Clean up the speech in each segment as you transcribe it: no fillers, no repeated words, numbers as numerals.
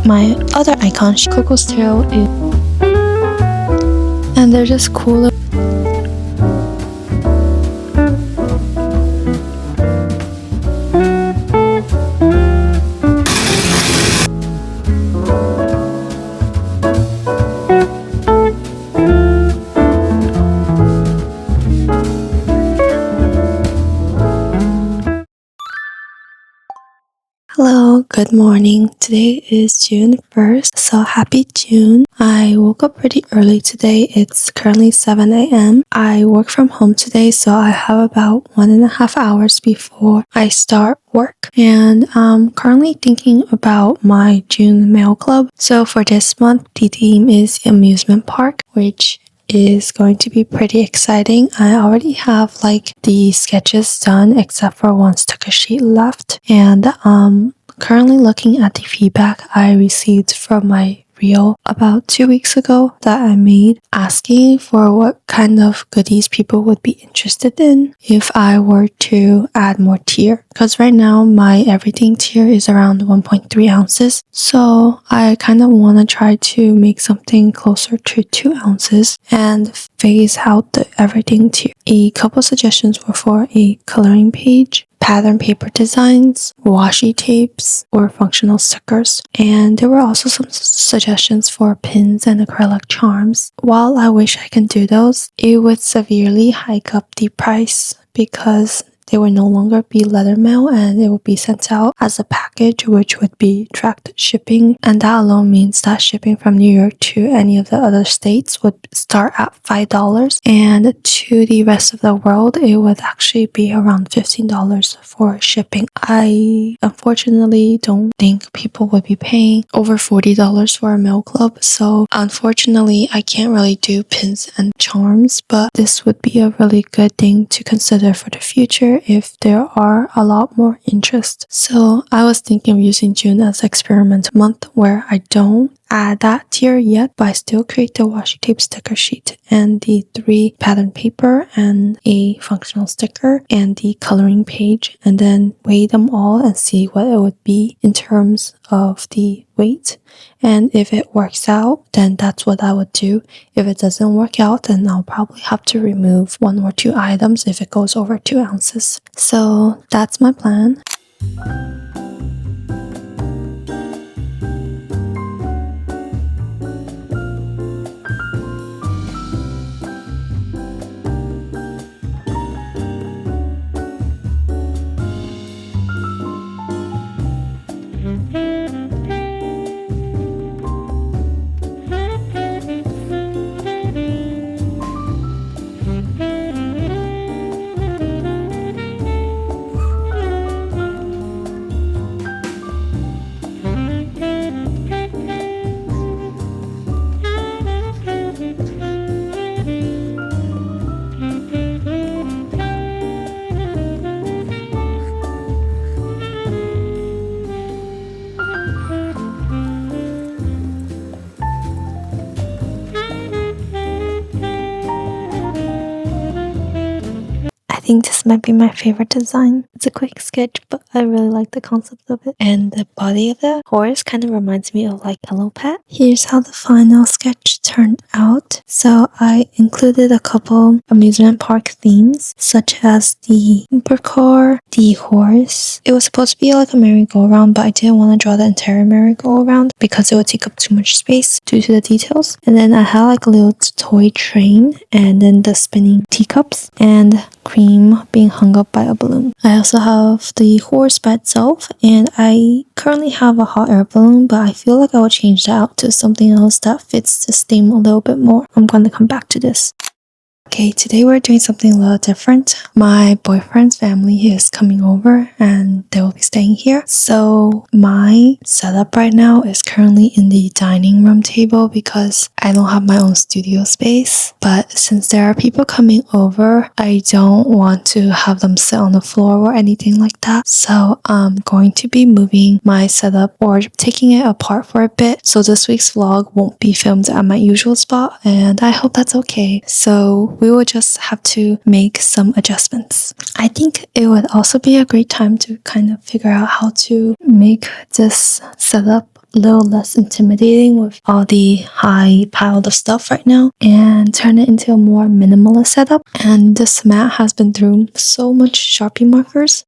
My other icon, Coco's tail, and they're just cool. Hello, good morning. Today is June 1st, so happy June. I woke up pretty early today. It's currently 7 a.m. I work from home today, so I have about 1.5 hours before I start work. And I'm currently thinking about my June mail club. So for this month, the theme is amusement park, which is going to be pretty exciting. I already have like the sketches done except for one sticker sheet left, and currently looking at the feedback I received from my reel about 2 weeks ago that I made, asking for what kind of goodies people would be interested in if I were to add more tier, because right now my everything tier is around 1.3 ounces, so I kind of want to try to make something closer to 2 ounces and phase out the everything tier. A couple suggestions were for a coloring page, pattern paper designs, washi tapes, or functional stickers. And there were also some suggestions for pins and acrylic charms. While I wish I can do those, it would severely hike up the price because they would no longer be letter mail and it would be sent out as a package, which would be tracked shipping. And that alone means that shipping from New York to any of the other states would start at $5. And to the rest of the world, it would actually be around $15 for shipping. I unfortunately don't think people would be paying over $40 for a mail club. So unfortunately, I can't really do pins and charms, but this would be a really good thing to consider for the future if there are a lot more interest. So I was thinking of using June as experimental month where I don't add that tier yet, but I still create the washi tape sticker sheet and the 3 pattern paper and a functional sticker and the coloring page, and then weigh them all and see what it would be in terms of the weight. And if it works out, then that's what I would do. If it doesn't work out, then I'll probably have to remove 1 or 2 items if it goes over 2 ounces. So that's my plan. I think this might be my favorite design. It's a quick sketch, but I really like the concept of it. And the body of the horse kind of reminds me of like Hello Pet. Here's how the final sketch turned out. So I included a couple amusement park themes, such as the Uber car, the horse. It was supposed to be like a merry-go-round, but I didn't want to draw the entire merry-go-round because it would take up too much space due to the details. And then I had like a little toy train, and then the spinning teacups, and cream being hung up by a balloon. I also have the horse by itself, and I currently have a hot air balloon, but I feel like I will change that out to something else that fits this theme a little bit more. I'm going to come back to this. Okay, today we're doing something a little different. My boyfriend's family is coming over and they will be staying here. So my setup right now is currently in the dining room table because I don't have my own studio space. But since there are people coming over, I don't want to have them sit on the floor or anything like that. So I'm going to be moving my setup or taking it apart for a bit. So this week's vlog won't be filmed at my usual spot, and I hope that's okay. So we will just have to make some adjustments. I think it would also be a great time to kind of figure out how to make this setup a little less intimidating with all the high piled of stuff right now and turn it into a more minimalist setup. And this mat has been through so much Sharpie markers.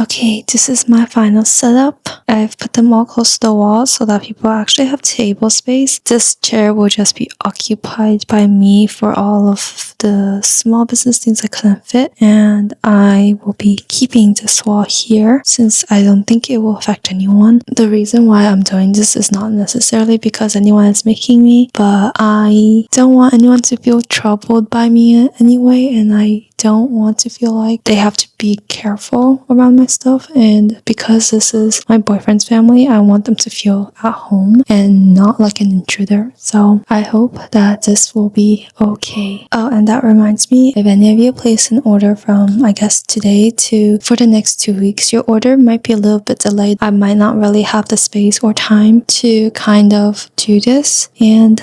Okay, this is my final setup. I've put them all close to the wall so that people actually have table space. This chair will just be occupied by me for all of the small business things I couldn't fit, and I will be keeping this wall here since I don't think it will affect anyone. The reason why I'm doing this is not necessarily because anyone is making me, but I don't want anyone to feel troubled by me anyway, and I don't want to feel like they have to be careful around my stuff. And because this is my boyfriend's family, I want them to feel at home and not like an intruder. So I hope that this will be okay. Oh, and that reminds me, if any of you place an order from, I guess, today to for the next 2 weeks, your order might be a little bit delayed. I might not really have the space or time to kind of do this. And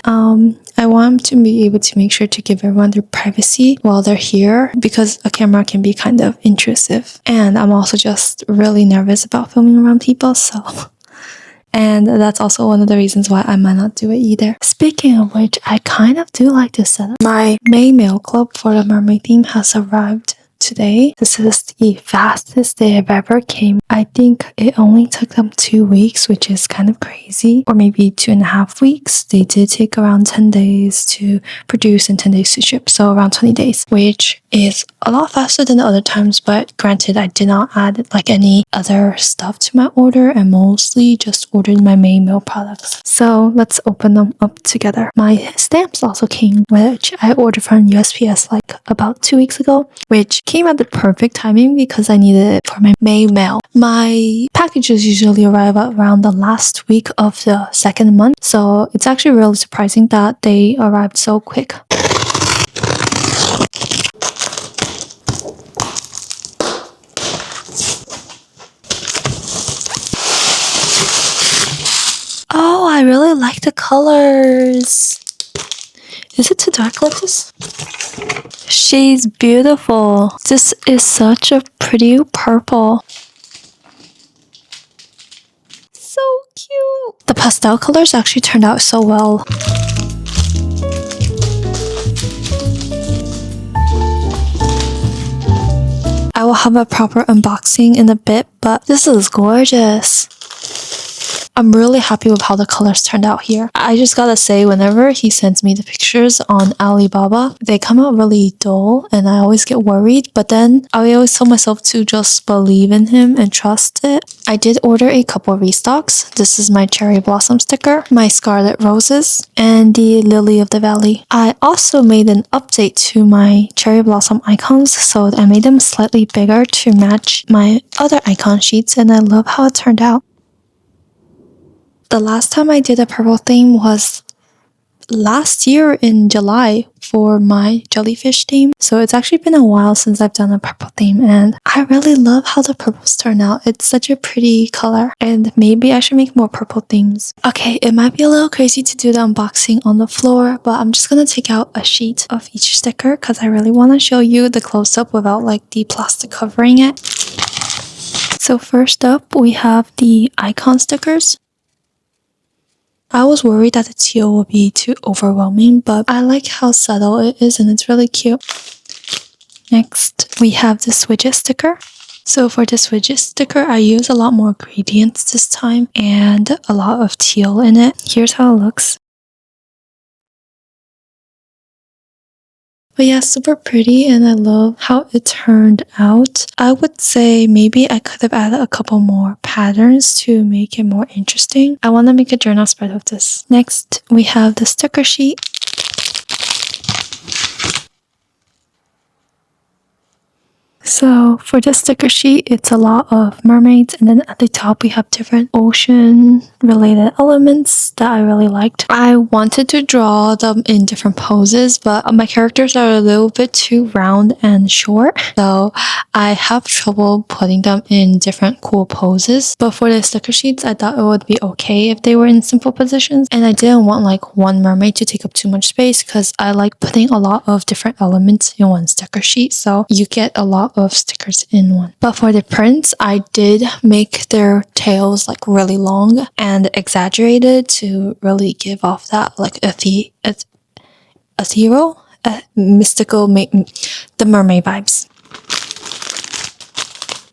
I want to be able to make sure to give everyone their privacy while they're here, because a camera can be kind of intrusive. And I'm also just really nervous about filming around people, so... And that's also one of the reasons why I might not do it either. Speaking of which, I kind of do like this setup. My May mail club for the mermaid theme has arrived today. This is the fastest they have ever came. I think it only took them 2 weeks, which is kind of crazy, or maybe 2.5 weeks. They did take around 10 days to produce and 10 days to ship, so around 20 days, which is a lot faster than the other times. But granted, I did not add like any other stuff to my order and mostly just ordered my May mail products. So let's open them up together. My stamps also came, which I ordered from USPS like about 2 weeks ago, which came at the perfect timing because I needed it for my May mail. My packages usually arrive around the last week of the second month, so it's actually really surprising that they arrived so quick. Oh, I really like the colors. Is it too dark like this? She's beautiful. This is such a pretty purple. So cute. The pastel colors actually turned out so well. I will have a proper unboxing in a bit, but this is gorgeous. I'm really happy with how the colors turned out here. I just gotta say, whenever he sends me the pictures on Alibaba, they come out really dull and I always get worried, but then I always tell myself to just believe in him and trust it. I did order a couple restocks. This is my cherry blossom sticker, my scarlet roses, and the lily of the valley. I also made an update to my cherry blossom icons, so I made them slightly bigger to match my other icon sheets, and I love how it turned out. The last time I did a purple theme was last year in July for my jellyfish theme. So it's actually been a while since I've done a purple theme, and I really love how the purples turn out. It's such a pretty color, and maybe I should make more purple themes. Okay, it might be a little crazy to do the unboxing on the floor, but I'm just gonna take out a sheet of each sticker because I really want to show you the close-up without like the plastic covering it. So first up, we have the icon stickers. I was worried that the teal would be too overwhelming, but I like how subtle it is and it's really cute. Next, we have this widget sticker. So for this widget sticker, I use a lot more gradients this time and a lot of teal in it. Here's how it looks. But yeah, super pretty, and I love how it turned out. I would say maybe I could have added a couple more patterns to make it more interesting. I want to make a journal spread of this. Next, we have the sticker sheet. So for this sticker sheet, it's a lot of mermaids, and then at the top we have different ocean related elements that I really liked. I wanted to draw them in different poses, but my characters are a little bit too round and short, so I have trouble putting them in different cool poses. But for the sticker sheets, I thought it would be okay if they were in simple positions, and I didn't want like one mermaid to take up too much space because I like putting a lot of different elements in one sticker sheet, so you get a lot of stickers in one. But for the prints, I did make their tails like really long and exaggerated to really give off that like ethereal, mystical, the mermaid vibes.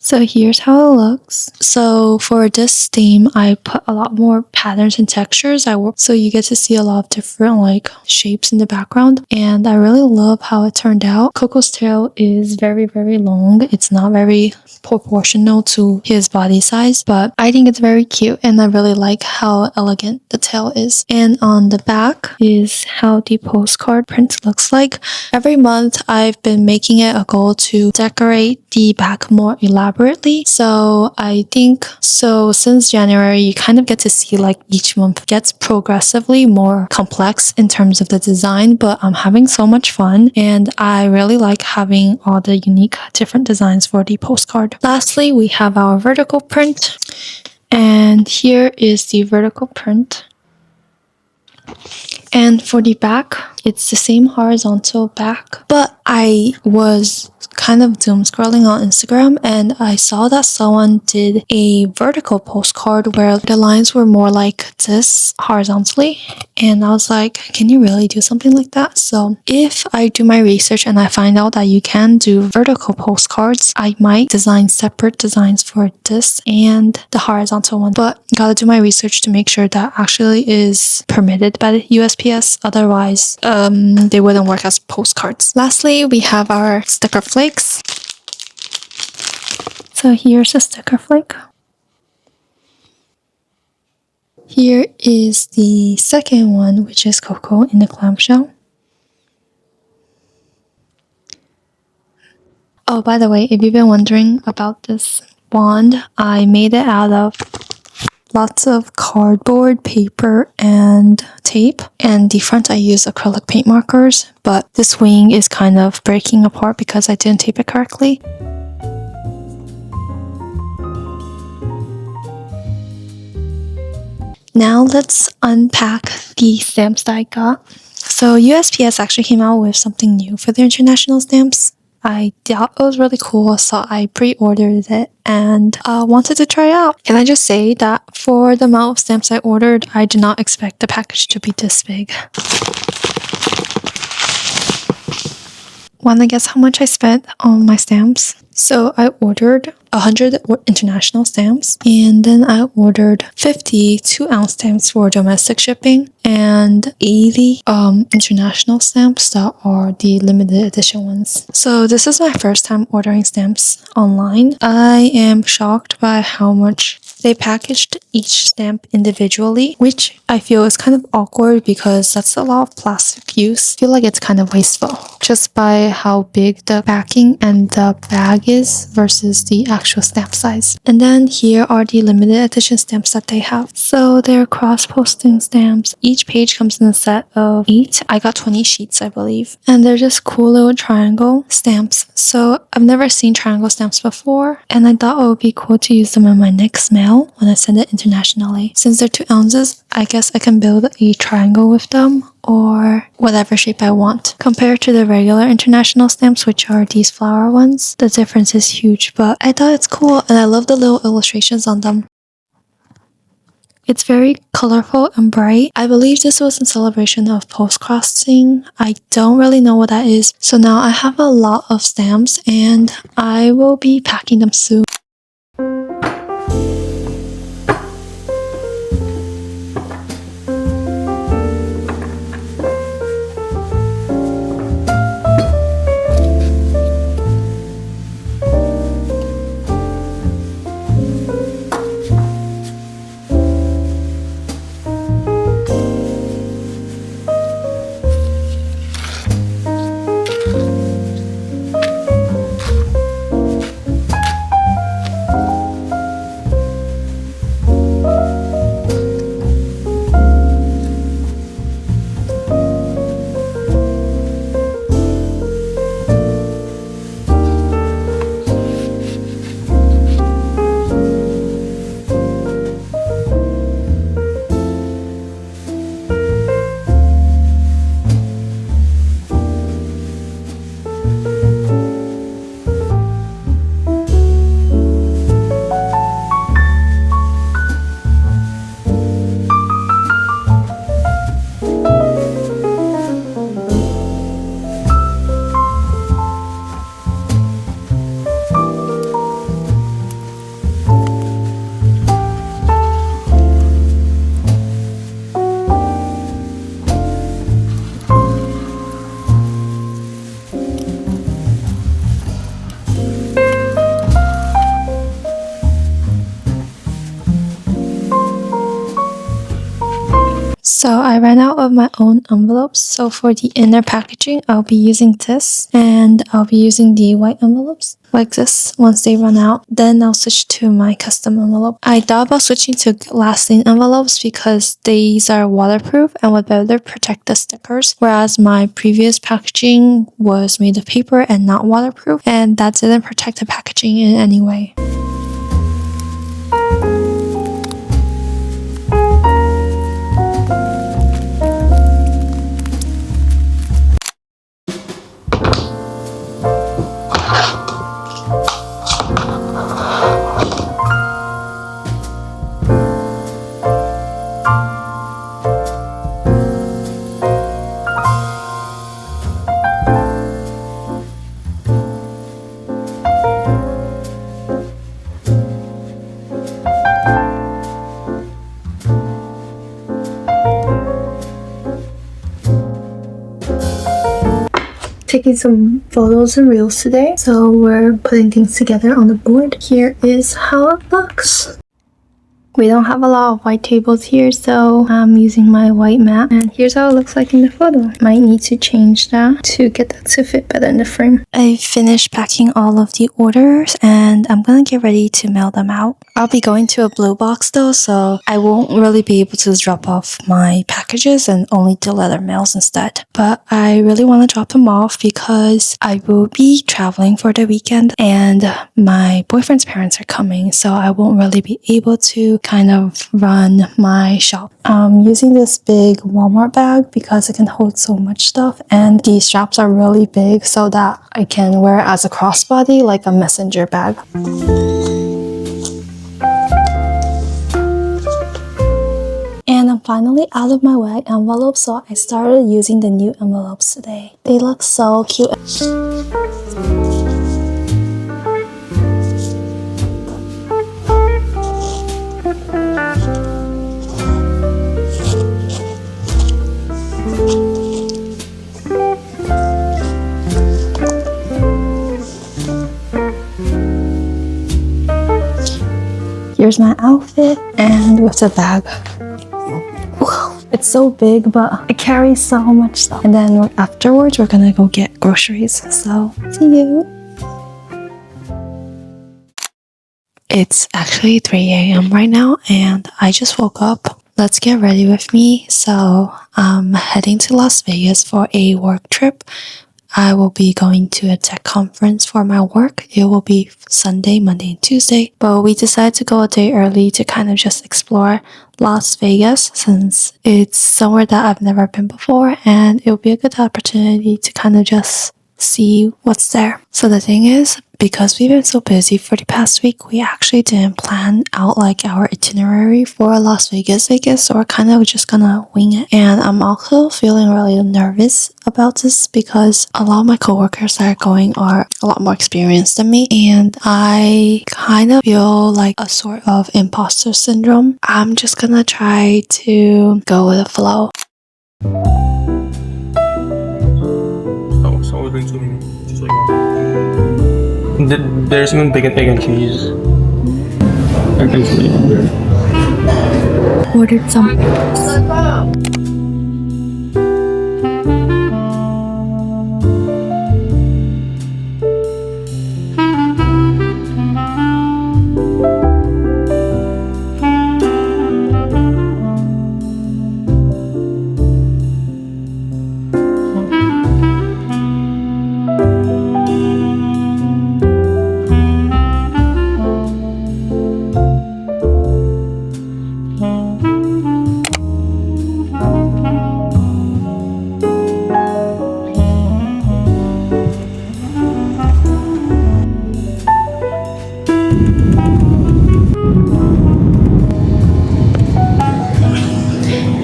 So here's how it looks. So for this theme, I put a lot more patterns and textures. So you get to see a lot of different like shapes in the background, and I really love how it turned out. Coco's tail is very, very long. It's not very proportional to his body size, but I think it's very cute, and I really like how elegant the tail is. And on the back is how the postcard print looks like. Every month I've been making it a goal to decorate the back more elaborately. So I think since January, you kind of get to see like each month gets progressively more complex in terms of the design, but I'm having so much fun, and I really like having all the unique different designs for the postcard. Lastly, we have our vertical print, and here is the vertical print. And for the back, it's the same horizontal back, but I was kind of doom scrolling on Instagram and I saw that someone did a vertical postcard where the lines were more like this horizontally, and I was like, can you really do something like that? So if I do my research and I find out that you can do vertical postcards, I might design separate designs for this and the horizontal one, but gotta do my research to make sure that actually is permitted by the USPS, otherwise they wouldn't work as postcards. Lastly, we have our sticker flakes. So here's a sticker flake. Here is the second one, which is Coco in the clamshell. Oh, by the way, if you've been wondering about this wand, I made it out of lots of cardboard, paper, and tape. And the front I use acrylic paint markers, but this wing is kind of breaking apart because I didn't tape it correctly. Now let's unpack the stamps that I got. So USPS actually came out with something new for their international stamps. I thought it was really cool, so I pre-ordered it and wanted to try it out. Can I just say that for the amount of stamps I ordered, I did not expect the package to be this big. Wanna guess how much I spent on my stamps? So I ordered 100 international stamps, and then I ordered 50 2-ounce stamps for domestic shipping and 80 international stamps that are the limited edition ones. So this is my first time ordering stamps online. I am shocked by how much they packaged each stamp individually, which I feel is kind of awkward because that's a lot of plastic use. I feel like it's kind of wasteful just by how big the packing and the bag is versus the actual stamp size. And then here are the limited edition stamps that they have. So they're cross-posting stamps. Each page comes in a set of 8. I got 20 sheets, I believe. And they're just cool little triangle stamps. So I've never seen triangle stamps before, and I thought it would be cool to use them in my next mail when I send it internationally. Since they're 2 ounces, I guess I can build a triangle with them or whatever shape I want. Compared to the regular international stamps, which are these flower ones, the difference is huge, but I thought it's cool and I love the little illustrations on them. It's very colorful and bright. I believe this was in celebration of post-crossing. I don't really know what that is. So now I have a lot of stamps and I will be packing them soon. So I ran out of my own envelopes. So for the inner packaging, I'll be using this, and I'll be using the white envelopes like this. Once they run out, then I'll switch to my custom envelope. I thought about switching to lasting envelopes because these are waterproof and would better protect the stickers, whereas my previous packaging was made of paper and not waterproof, and that didn't protect the packaging in any way. Taking some photos and reels today, so we're putting things together on the board. Here is how it looks. We don't have a lot of white tables here, so I'm using my white mat, and here's how it looks like in the photo. Might need to change that to get that to fit better in the frame. I finished packing all of the orders, and I'm gonna get ready to mail them out. I'll be going to a blue box though, so I won't really be able to drop off my packages and only do letter mails instead. But I really want to drop them off because I will be traveling for the weekend, and my boyfriend's parents are coming, so I won't really be able to kind of run my shop. I'm using this big Walmart bag because it can hold so much stuff, and the straps are really big so that I can wear it as a crossbody like a messenger bag. And I'm finally out of my white envelope, so I started using the new envelopes today. They look so cute. Here's my outfit and with the bag. It's so big, but it carries so much stuff. And then afterwards, we're gonna go get groceries. So, see you. It's actually 3 a.m. right now, and I just woke up. Let's get ready with me. So, I'm heading to Las Vegas for a work trip. I will be going to a tech conference for my work. It will be Sunday, Monday, and Tuesday. But we decided to go a day early to kind of just explore Las Vegas since it's somewhere that I've never been before, and it will be a good opportunity to kind of just see what's there. So the thing is, because we've been so busy for the past week, we actually didn't plan out like our itinerary for Las Vegas, so we're kind of just gonna wing it. And I'm also feeling really nervous about this because a lot of my coworkers that are going are a lot more experienced than me, and I kind of feel like a sort of imposter syndrome. I'm just gonna try to go with the flow. So we're going to just like there's even bacon, egg, and cheese. Ordered some eggs.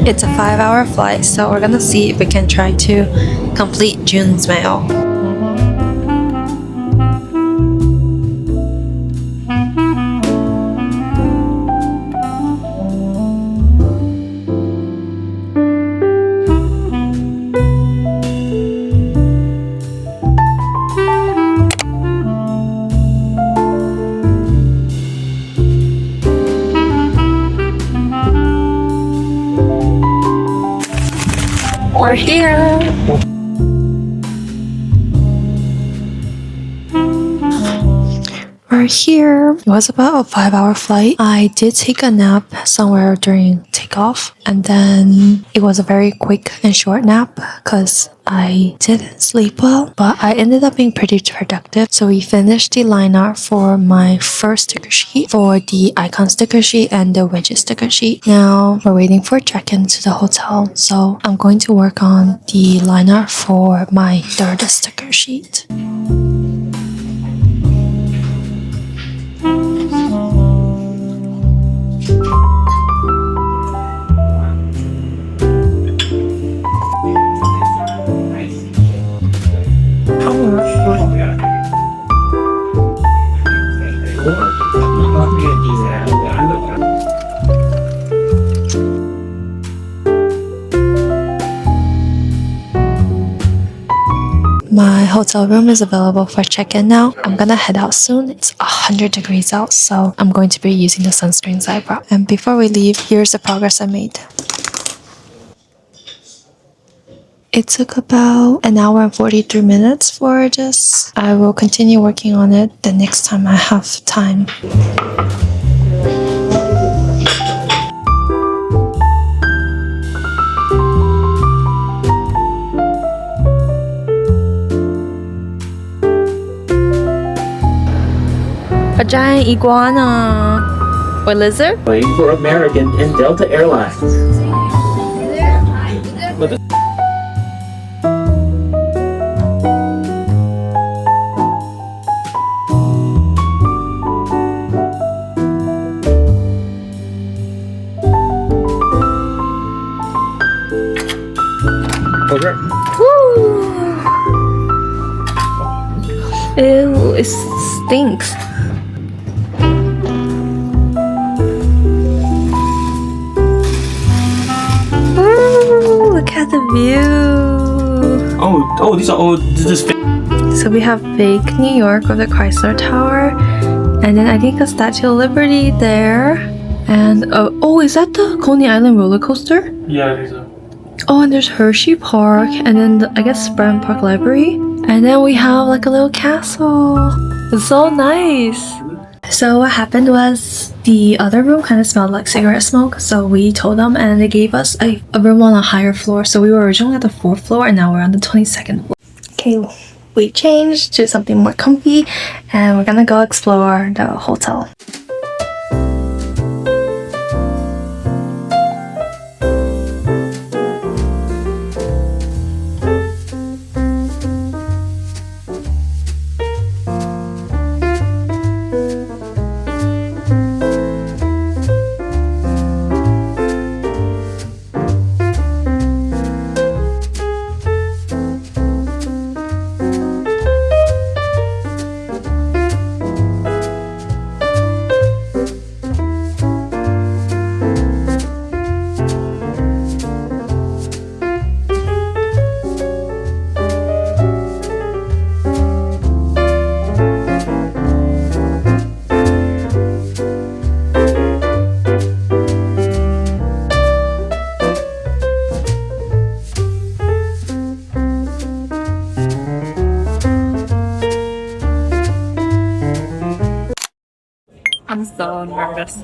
It's a 5-hour flight, so we're gonna see if we can try to complete June's mail. We're here. We're here. It was about a 5-hour flight. I did take a nap somewhere during takeoff, and then it was a very quick and short nap because I didn't sleep well, but I ended up being pretty productive. So we finished the line art for my first sticker sheet, for the icon sticker sheet and the widget sticker sheet. Now we're waiting for check-in to the hotel, so I'm going to work on the line art for my third sticker sheet. My hotel room is available for check-in now. I'm gonna head out soon. It's 100 degrees out, so I'm going to be using the sunscreens I brought. And before we leave, here's the progress I made. It took about an hour and 43 minutes for this. I will continue working on it the next time I have time. A giant iguana or lizard? Waiting for American and Delta Airlines. Okay. Woo! Ew, it stinks. Ooh, look at the view. Oh, these are all. This is fake. So we have fake New York with the Chrysler Tower, and then I think the Statue of Liberty there, and oh, is that the Coney Island roller coaster? Yeah, I think so. Oh, and there's Hershey Park, and then I guess Bryant Park Library, and then we have like a little castle. It's so nice. So what happened was the other room kind of smelled like cigarette smoke, so we told them and they gave us a room on a higher floor. So we were originally at the 4th floor and now we're on the 22nd floor. Okay, we changed to something more comfy and we're gonna go explore the hotel. I'm so nervous.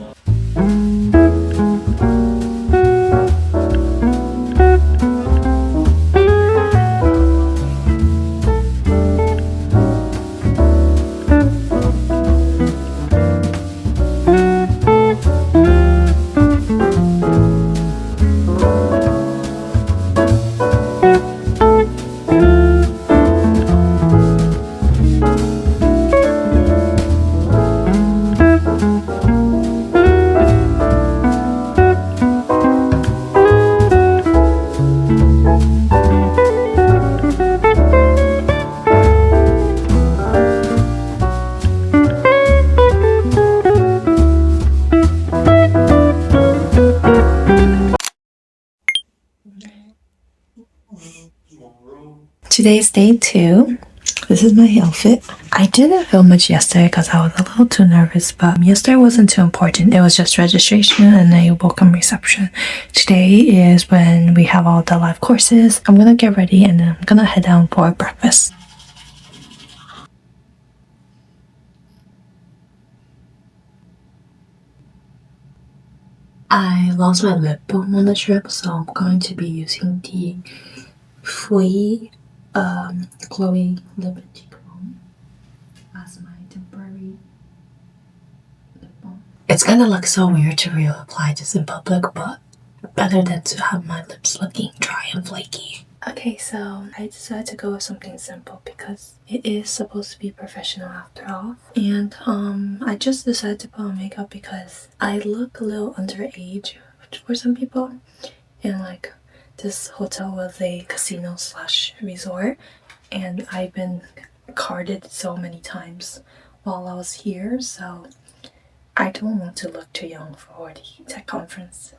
Today's day 2. This is my outfit. I didn't film much yesterday because I was a little too nervous, but yesterday wasn't too important. It was just registration and a welcome reception. Today is when we have all the live courses. I'm gonna get ready and then I'm gonna head down for breakfast. I lost my lip balm on the trip, so I'm going to be using the Flea Chloe Lip Cheek Balm as my temporary lip balm. It's gonna look so weird to reapply this in public, but better than to have my lips looking dry and flaky. Okay, so I decided to go with something simple because it is supposed to be professional after all. And I just decided to put on makeup because I look a little underage for some people. And like this hotel was a casino slash resort and I've been carded so many times while I was here, so I don't want to look too young for the tech conference.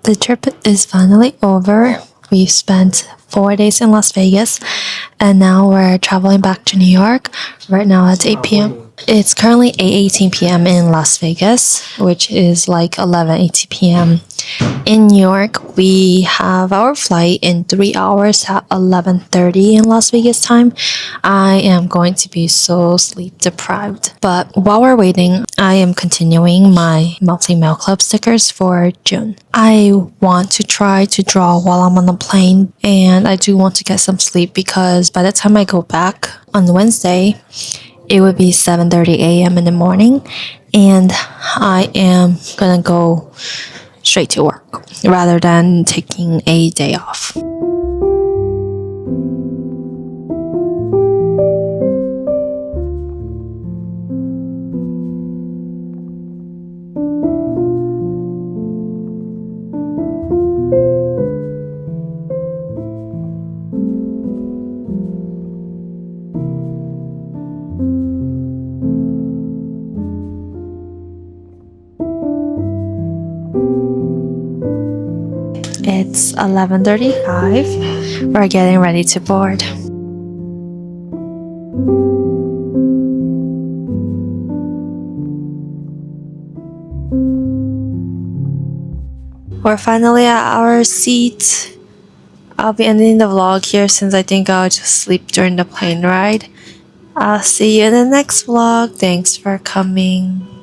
The trip is finally over. We've spent 4 days in Las Vegas and now we're traveling back to New York. Right now it's 8 p.m. It's currently 8:18 p.m. in Las Vegas, which is like 11:80 p.m. in New York. We have our flight in 3 hours at 11:30 in Las Vegas time. I am going to be so sleep deprived. But while we're waiting, I am continuing my monthly mail club stickers for June. I want to try to draw while I'm on the plane, and I do want to get some sleep because by the time I go back on Wednesday, it would be 7:30 a.m. in the morning, and I am gonna go straight to work rather than taking a day off. It's 11:35. We're getting ready to board. We're finally at our seat. I'll be ending the vlog here since I think I'll just sleep during the plane ride. I'll see you in the next vlog. Thanks for coming.